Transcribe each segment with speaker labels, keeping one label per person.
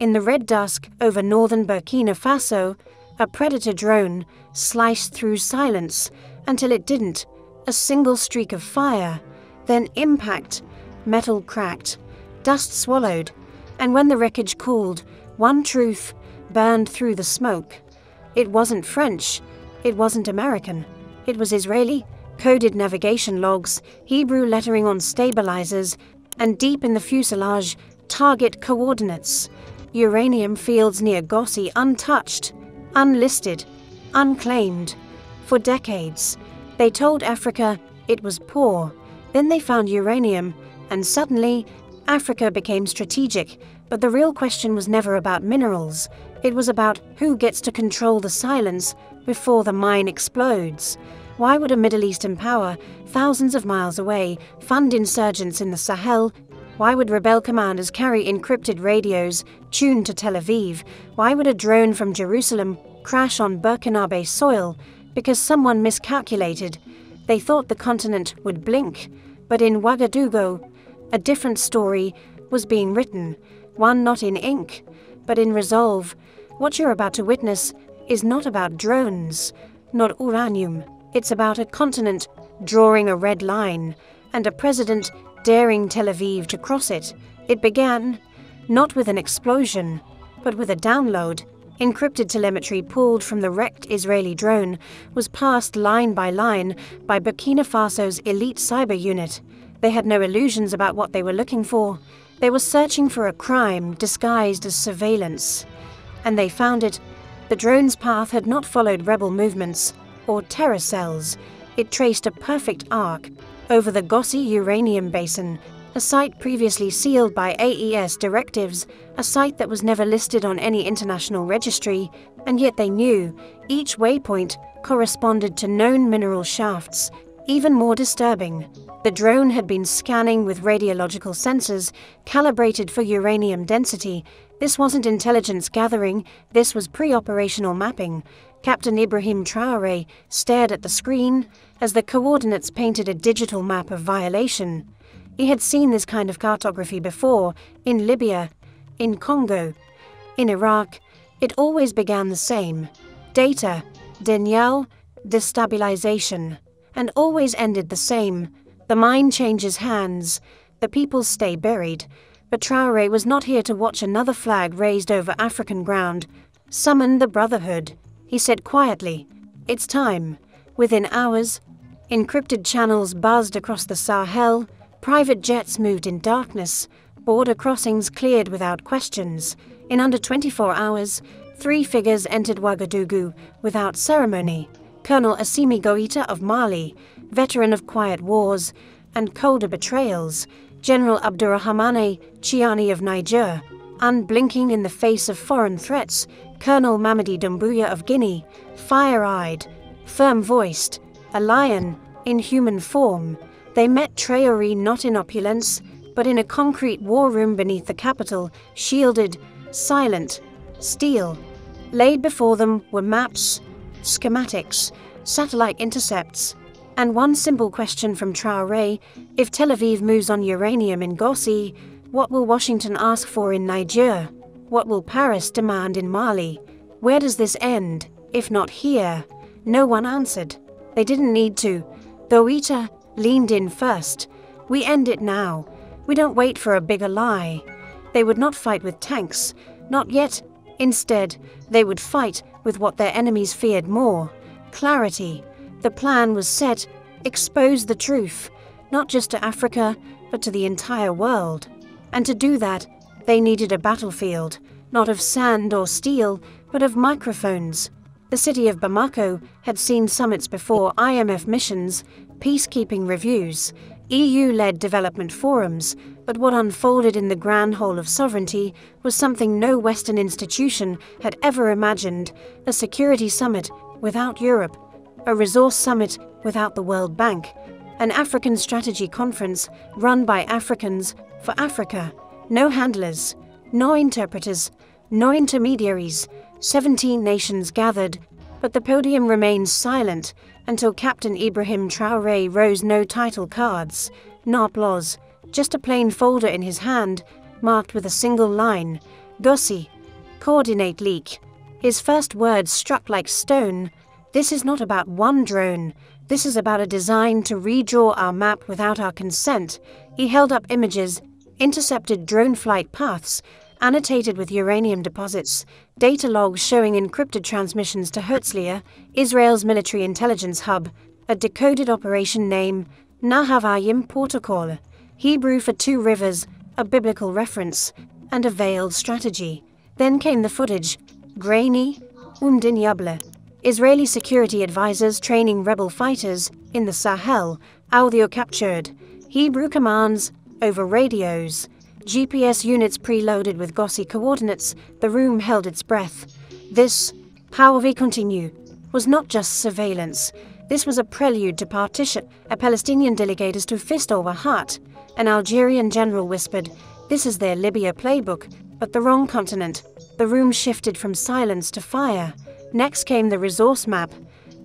Speaker 1: In the red dusk over northern Burkina Faso, a predator drone sliced through silence until it didn't. A single streak of fire, then impact, metal cracked, dust swallowed, and when the wreckage cooled, one truth burned through the smoke. It wasn't French, it wasn't American, it was Israeli. Coded navigation logs, Hebrew lettering on stabilizers, and deep in the fuselage, target coordinates. Uranium fields near Gossi untouched, unlisted, unclaimed. For decades, they told Africa it was poor. Then they found uranium, and suddenly, Africa became strategic. But the real question was never about minerals. It was about who gets to control the silence before the mine explodes. Why would a Middle Eastern power, thousands of miles away, fund insurgents in the Sahel? Why would rebel commanders carry encrypted radios tuned to Tel Aviv? Why would a drone from Jerusalem crash on Burkinabe soil? Because someone miscalculated. They thought the continent would blink. But in Ouagadougou, a different story was being written. One not in ink, but in resolve. What you're about to witness is not about drones, not uranium. It's about a continent drawing a red line, and a president daring Tel Aviv to cross it. It began, not with an explosion, but with a download. Encrypted telemetry pulled from the wrecked Israeli drone was passed line by Burkina Faso's elite cyber unit. They had no illusions about what they were looking for. They were searching for a crime disguised as surveillance. And they found it. The drone's path had not followed rebel movements or terror cells. It traced a perfect arc over the Gossi uranium basin, a site previously sealed by AES directives, a site that was never listed on any international registry, and yet they knew each waypoint corresponded to known mineral shafts. Even more disturbing, the drone had been scanning with radiological sensors calibrated for uranium density. This wasn't intelligence gathering, this was pre-operational mapping. Captain Ibrahim Traoré stared at the screen as the coordinates painted a digital map of violation. He had seen this kind of cartography before, in Libya, in Congo, in Iraq. It always began the same. Data, denial, destabilization, and always ended the same. The mine changes hands, the people stay buried. But Traoré was not here to watch another flag raised over African ground. Summon the Brotherhood, he said quietly. It's time. Within hours, encrypted channels buzzed across the Sahel, private jets moved in darkness, border crossings cleared without questions. In under 24 hours, 3 figures entered Ouagadougou without ceremony. Colonel Assimi Goïta of Mali, veteran of quiet wars and colder betrayals. General Abdurrahmane Chiani of Niger, unblinking in the face of foreign threats. Colonel Mamadi Doumbouya of Guinea, fire-eyed, firm-voiced, a lion in human form. They met Traoré not in opulence, but in a concrete war room beneath the capital, shielded, silent, steel. Laid before them were maps, schematics, satellite intercepts, and one simple question from Traoré: if Tel Aviv moves on uranium in Gossi, what will Washington ask for in Niger? What will Paris demand in Mali? Where does this end, if not here? No one answered. They didn't need to. Goïta leaned in first. We end it now. We don't wait for a bigger lie. They would not fight with tanks, not yet. Instead, they would fight with what their enemies feared more: clarity. The plan was set: expose the truth, not just to Africa, but to the entire world. And to do that, they needed a battlefield, not of sand or steel, but of microphones. The city of Bamako had seen summits before, IMF missions, peacekeeping reviews, EU-led development forums, but what unfolded in the Grand Hall of Sovereignty was something no Western institution had ever imagined: a security summit without Europe, a resource summit without the World Bank, an African strategy conference run by Africans for Africa. No handlers, no interpreters, no intermediaries. 17 nations gathered, but the podium remained silent until Captain Ibrahim Traoré rose. No title cards, no applause, just a plain folder in his hand, marked with a single line: Gossi. Coordinate leak. His first words struck like stone. This is not about one drone. This is about a design to redraw our map without our consent. He held up images, intercepted drone flight paths, annotated with uranium deposits, data logs showing encrypted transmissions to Herzliya, Israel's military intelligence hub, a decoded operation name, Nahavayim Protocol, Hebrew for two rivers, a biblical reference, and a veiled strategy. Then came the footage, grainy, undeniable. Israeli security advisors training rebel fighters in the Sahel, audio captured, Hebrew commands over radios, GPS units preloaded with Gossi coordinates. The room held its breath. This, how we continue, was not just surveillance. This was a prelude to partition. A Palestinian delegate to fist over heart. An Algerian general whispered, "This is their Libya playbook," but the wrong continent. The room shifted from silence to fire. Next came the resource map,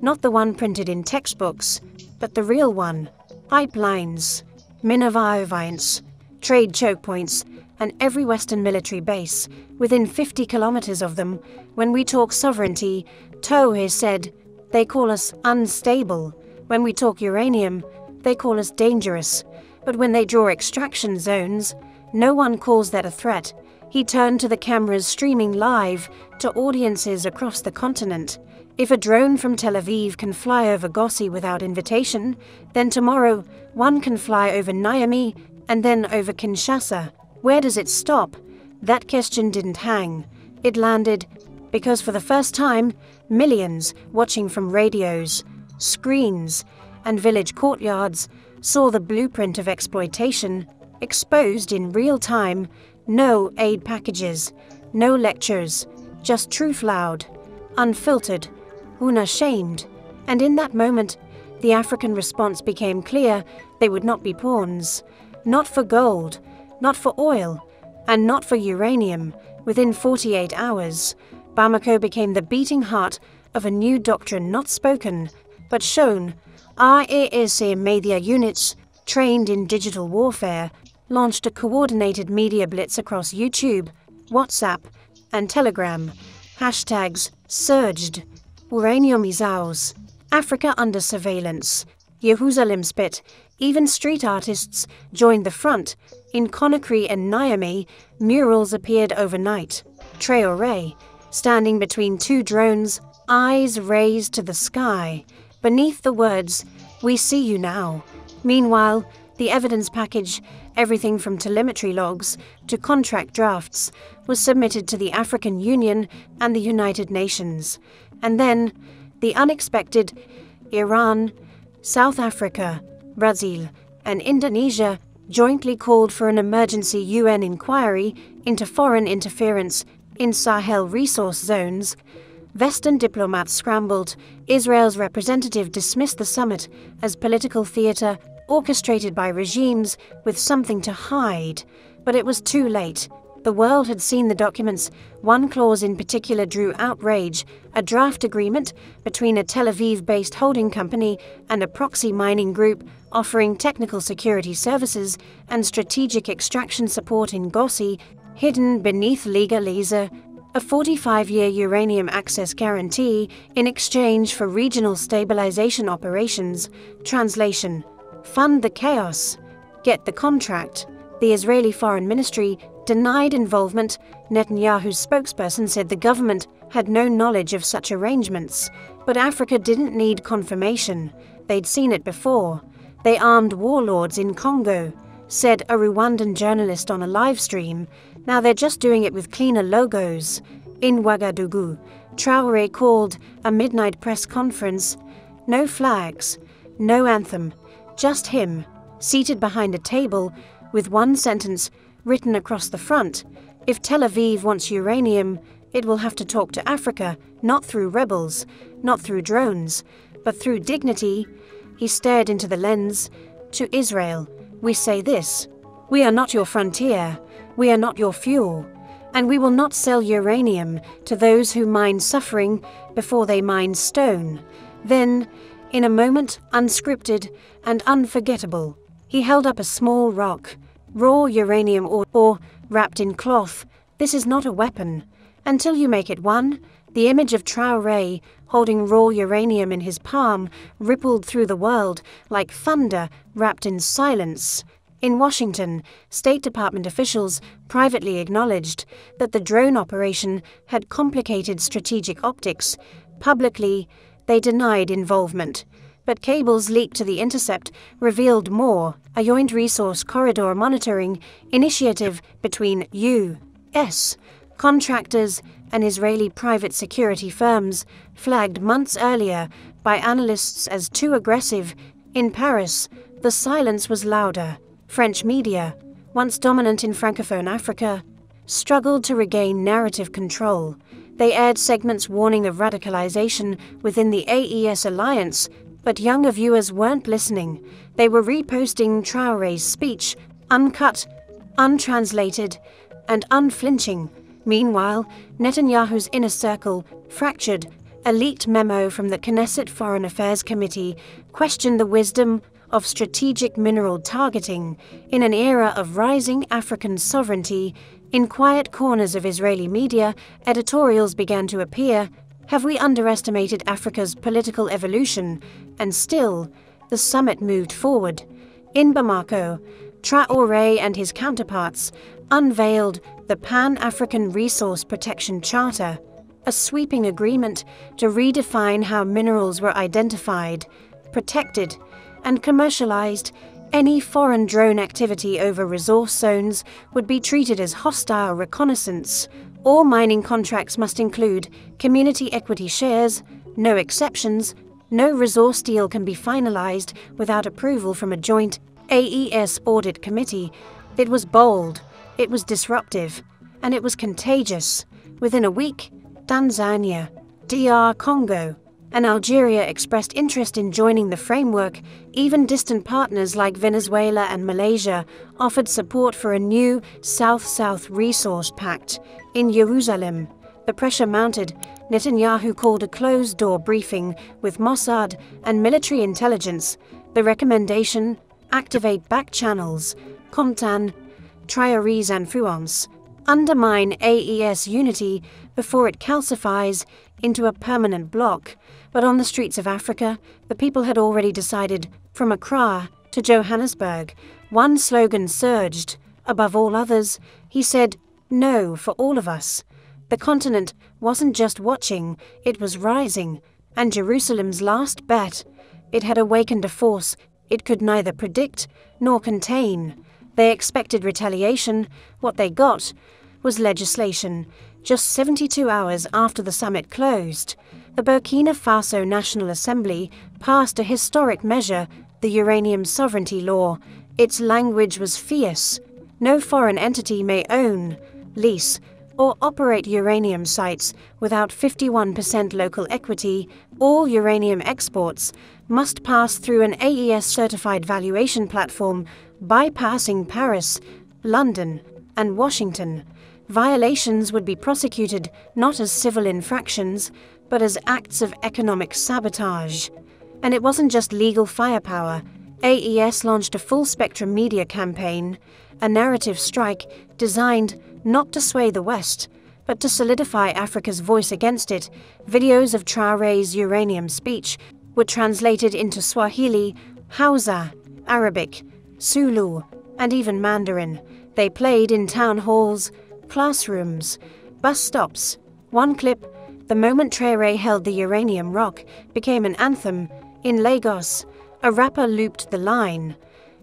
Speaker 1: not the one printed in textbooks, but the real one. Pipelines, minervines, trade choke points, and every Western military base, within 50 kilometers of them. When we talk sovereignty, Traoré said, they call us unstable. When we talk uranium, they call us dangerous. But when they draw extraction zones, no one calls that a threat. He turned to the cameras streaming live to audiences across the continent. If a drone from Tel Aviv can fly over Gossi without invitation, then tomorrow one can fly over Niamey and then over Kinshasa. Where does it stop? That question didn't hang. It landed because for the first time, millions watching from radios, screens, and village courtyards saw the blueprint of exploitation exposed in real time. No aid packages, no lectures, just truth loud, unfiltered, unashamed. And in that moment, the African response became clear. They would not be pawns. Not for gold, not for oil, and not for uranium. Within 48 hours, Bamako became the beating heart of a new doctrine not spoken, but shown. IASA media units, trained in digital warfare, launched a coordinated media blitz across YouTube, WhatsApp, and Telegram. Hashtags surged. Uranium is ours. Africa under surveillance. Jerusalem spit. Even street artists joined the front. In Conakry and Niamey, murals appeared overnight. Traoré, standing between two drones, eyes raised to the sky. Beneath the words, "We see you now." Meanwhile, the evidence package, everything from telemetry logs to contract drafts, was submitted to the African Union and the United Nations. And then, the unexpected: Iran, South Africa, Brazil, and Indonesia jointly called for an emergency UN inquiry into foreign interference in Sahel resource zones. Western diplomats scrambled. Israel's representative dismissed the summit as political theater orchestrated by regimes with something to hide. But it was too late. The world had seen the documents. One clause in particular drew outrage: a draft agreement between a Tel Aviv-based holding company and a proxy mining group offering technical security services and strategic extraction support in Gossi, hidden beneath legalizer, a 45-year uranium access guarantee in exchange for regional stabilization operations. Translation: fund the chaos, get the contract. The Israeli Foreign Ministry denied involvement. Netanyahu's spokesperson said the government had no knowledge of such arrangements. But Africa didn't need confirmation. They'd seen it before. They armed warlords in Congo, said a Rwandan journalist on a live stream. Now they're just doing it with cleaner logos. In Ouagadougou, Traoré called a midnight press conference. No flags, no anthem, just him, seated behind a table with one sentence written across the front: if Tel Aviv wants uranium, it will have to talk to Africa, not through rebels, not through drones, but through dignity. He stared into the lens. To Israel, we say this: we are not your frontier, we are not your fuel, and we will not sell uranium to those who mine suffering before they mine stone. Then, in a moment unscripted and unforgettable, he held up a small rock, raw uranium ore wrapped in cloth, This is not a weapon. Until you make it one. The image of Traoré holding raw uranium in his palm rippled through the world like thunder wrapped in silence. In Washington, State Department officials privately acknowledged that the drone operation had complicated strategic optics. Publicly, they denied involvement. But cables leaked to The Intercept revealed more. A joint resource corridor monitoring initiative between U.S. contractors and Israeli private security firms, flagged months earlier by analysts as too aggressive. In Paris, the silence was louder. French media, once dominant in Francophone Africa, struggled to regain narrative control. They aired segments warning of radicalization within the AES alliance, but younger viewers weren't listening. They were reposting Traoré's speech, uncut, untranslated, and unflinching. Meanwhile, Netanyahu's inner circle fractured. A leaked memo from the Knesset Foreign Affairs Committee questioned the wisdom of strategic mineral targeting in an era of rising African sovereignty. In quiet corners of Israeli media, editorials began to appear. Have we underestimated Africa's political evolution? And still, the summit moved forward. In Bamako, Traoré and his counterparts unveiled the Pan-African Resource Protection Charter, a sweeping agreement to redefine how minerals were identified, protected, and commercialized. Any foreign drone activity over resource zones would be treated as hostile reconnaissance. All mining contracts must include community equity shares, no exceptions. No resource deal can be finalized without approval from a joint AES audit committee. It was bold, it was disruptive, and it was contagious. Within a week, Tanzania, DR Congo, and Algeria expressed interest in joining the framework. Even distant partners like Venezuela and Malaysia offered support for a new South-South resource pact. In Jerusalem, the pressure mounted. Netanyahu called a closed-door briefing with Mossad and military intelligence. The recommendation: activate back channels, Comtan, Traoré's influence, undermine AES unity before it calcifies into a permanent bloc. But on the streets of Africa, the people had already decided. From Accra to Johannesburg, one slogan surged. Above all others, he said, "No for all of us." The continent wasn't just watching, it was rising. And Jerusalem's last bet, it had awakened a force it could neither predict nor contain. They expected retaliation. What they got was legislation. Just 72 hours after the summit closed, the Burkina Faso National Assembly passed a historic measure, the Uranium Sovereignty Law. Its language was fierce. No foreign entity may own, lease, or operate uranium sites without 51% local equity. All uranium exports must pass through an AES-certified valuation platform, bypassing Paris, London, and Washington. Violations would be prosecuted not as civil infractions, but as acts of economic sabotage. And it wasn't just legal firepower. AES launched a full-spectrum media campaign, a narrative strike designed not to sway the West, but to solidify Africa's voice against it. Videos of Traoré's uranium speech were translated into Swahili, Hausa, Arabic, Zulu, and even Mandarin. They played in town halls, classrooms, bus stops. One clip, the moment Traoré held the uranium rock, became an anthem. In Lagos, a rapper looped the line,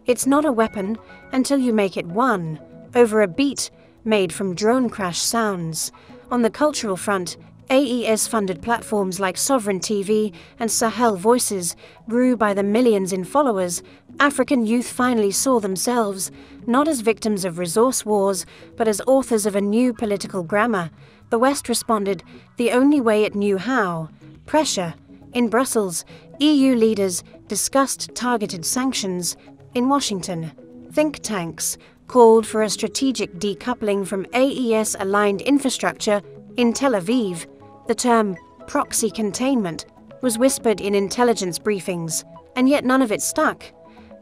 Speaker 1: "It's not a weapon until you make it one," over a beat made from drone crash sounds. On the cultural front, AES-funded platforms like Sovereign TV and Sahel Voices grew by the millions in followers. African youth finally saw themselves not as victims of resource wars, but as authors of a new political grammar. The West responded the only way it knew how: pressure. In Brussels, EU leaders discussed targeted sanctions. In Washington, think tanks called for a strategic decoupling from AES-aligned infrastructure. In Tel Aviv, the term proxy containment was whispered in intelligence briefings, and yet none of it stuck,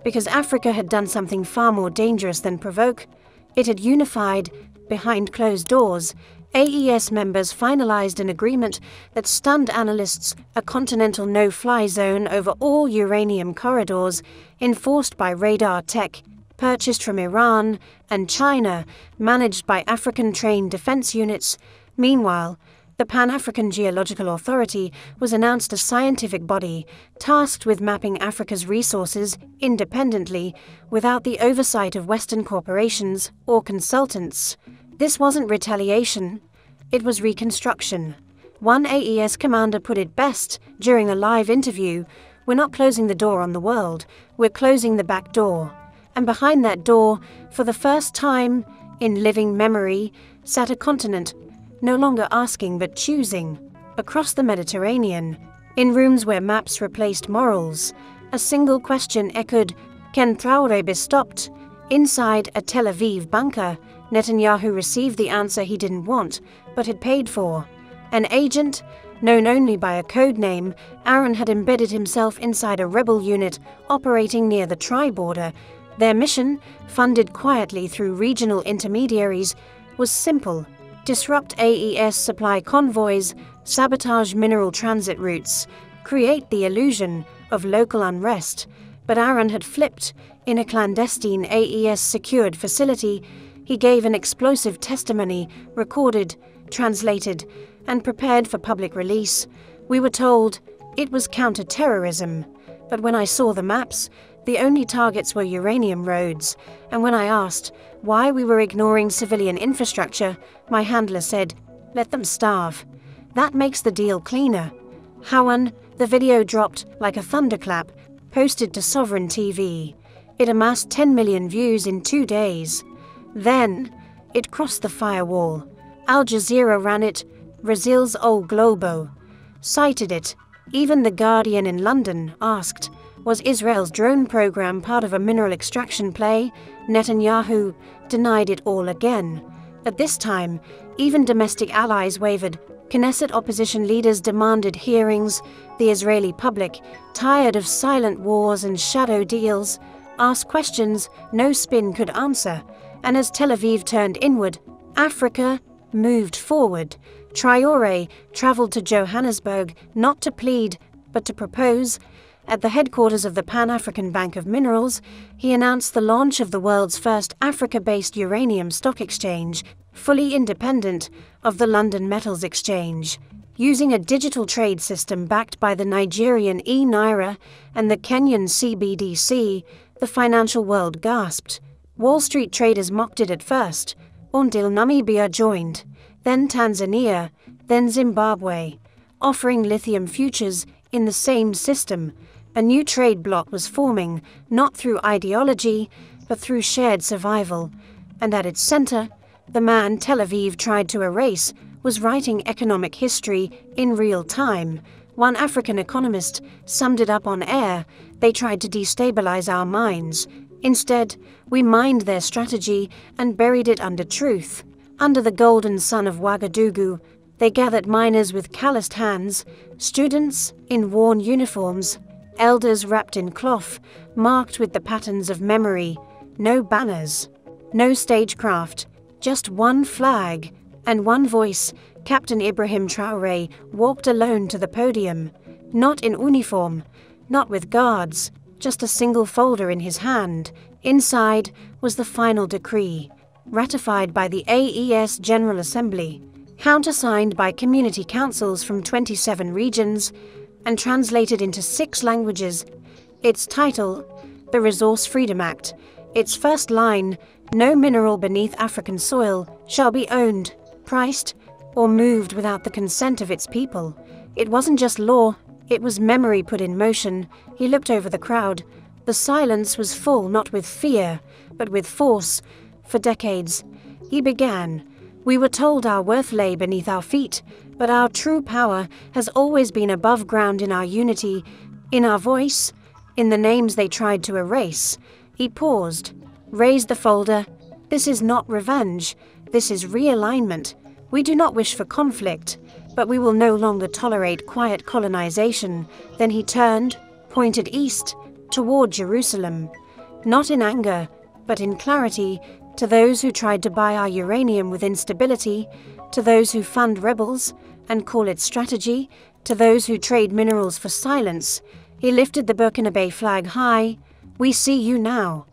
Speaker 1: because Africa had done something far more dangerous than provoke. It had unified behind closed doors, AES members finalized an agreement that stunned analysts: a continental no-fly zone over all uranium corridors, enforced by radar tech, purchased from Iran and China, managed by African-trained defense units. Meanwhile, the Pan-African Geological Authority was announced a scientific body tasked with mapping Africa's resources independently, without the oversight of Western corporations or consultants. This wasn't retaliation, it was reconstruction. One AES commander put it best during a live interview: "We're not closing the door on the world, we're closing the back door." And behind that door, for the first time in living memory, sat a continent no longer asking but choosing. Across the Mediterranean, in rooms where maps replaced morals, a single question echoed: "Can Traoré be stopped?" Inside a Tel Aviv bunker, Netanyahu received the answer he didn't want, but had paid for. An agent, known only by a code name, Aaron had embedded himself inside a rebel unit operating near the tri-border. Their mission, funded quietly through regional intermediaries, was simple: disrupt AES supply convoys, sabotage mineral transit routes, create the illusion of local unrest. But Aaron had flipped. In a clandestine AES-secured facility, he gave an explosive testimony, recorded, translated, and prepared for public release. We were told it was counter-terrorism, but when I saw the maps, the only targets were uranium roads, and when I asked why we were ignoring civilian infrastructure, my handler said, "Let them starve. That makes the deal cleaner." Howan, the video dropped like a thunderclap, posted to Sovereign TV. It amassed 10 million views in 2 days. Then, it crossed the firewall. Al Jazeera ran it, Brazil's O Globo cited it. Even The Guardian in London asked, was Israel's drone program part of a mineral extraction play? Netanyahu denied it all again. At this time, even domestic allies wavered. Knesset opposition leaders demanded hearings. The Israeli public, tired of silent wars and shadow deals, asked questions no spin could answer. And as Tel Aviv turned inward, Africa moved forward. Traoré travelled to Johannesburg not to plead, but to propose. At the headquarters of the Pan-African Bank of Minerals, he announced the launch of the world's first Africa-based uranium stock exchange, fully independent of the London Metals Exchange. Using a digital trade system backed by the Nigerian e-Naira and the Kenyan CBDC, the financial world gasped. Wall Street traders mocked it at first, until Namibia joined, then Tanzania, then Zimbabwe, offering lithium futures in the same system. A new trade bloc was forming, not through ideology, but through shared survival. And at its center, the man Tel Aviv tried to erase was writing economic history in real time. One African economist summed it up on air: "They tried to destabilize our minds. Instead, we mined their strategy and buried it under truth." Under the golden sun of Ouagadougou, they gathered miners with calloused hands, students in worn uniforms, elders wrapped in cloth, marked with the patterns of memory. No banners, no stagecraft, just one flag and one voice. Captain Ibrahim Traoré walked alone to the podium, not in uniform, not with guards, just a single folder in his hand. Inside was the final decree, ratified by the AES General Assembly, countersigned by community councils from 27 regions, and translated into 6 languages. Its title, the Resource Freedom Act. Its first line, no mineral beneath African soil shall be owned, priced, or moved without the consent of its people. It wasn't just law, it was memory put in motion. He looked over the crowd. The silence was full not with fear, but with force. For decades, he began. We were told our worth lay beneath our feet, but our true power has always been above ground in our unity, in our voice, in the names they tried to erase. He paused, raised the folder. This is not revenge, this is realignment. We do not wish for conflict, but we will no longer tolerate quiet colonization. Then he turned, pointed east, toward Jerusalem. Not in anger, but in clarity, to those who tried to buy our uranium with instability, to those who fund rebels and call it strategy, to those who trade minerals for silence, he lifted the Burkinabe flag high. We see you now,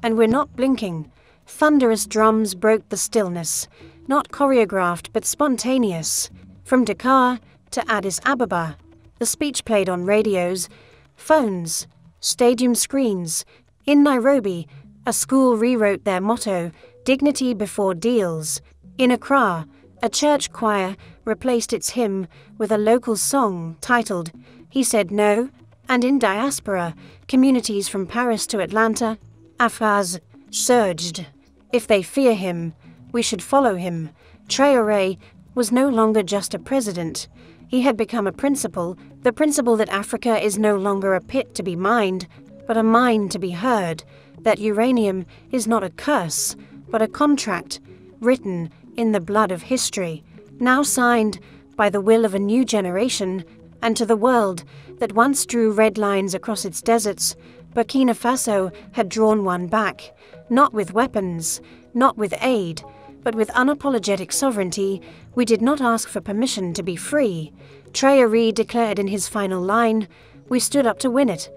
Speaker 1: and we're not blinking. Thunderous drums broke the stillness, not choreographed but spontaneous. From Dakar to Addis Ababa, the speech played on radios, phones, stadium screens. In Nairobi, a school rewrote their motto, "Dignity before deals." In Accra, a church choir replaced its hymn with a local song titled, "He Said No," and in diaspora, communities from Paris to Atlanta, Afghans surged. If they fear him, we should follow him. Traoré was no longer just a president. He had become a principle, the principle that Africa is no longer a pit to be mined, but a mine to be heard, that uranium is not a curse, but a contract written in the blood of history, now signed by the will of a new generation. And to the world that once drew red lines across its deserts, Burkina Faso had drawn one back, not with weapons, not with aid, but with unapologetic sovereignty. We did not ask for permission to be free. Traoré declared in his final line, "We stood up to win it."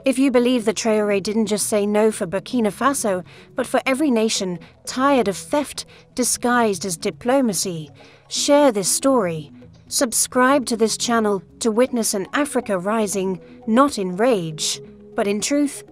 Speaker 1: If you believe that Traoré didn't just say no for Burkina Faso, but for every nation tired of theft disguised as diplomacy, share this story. Subscribe to this channel to witness an Africa rising, not in rage, but in truth,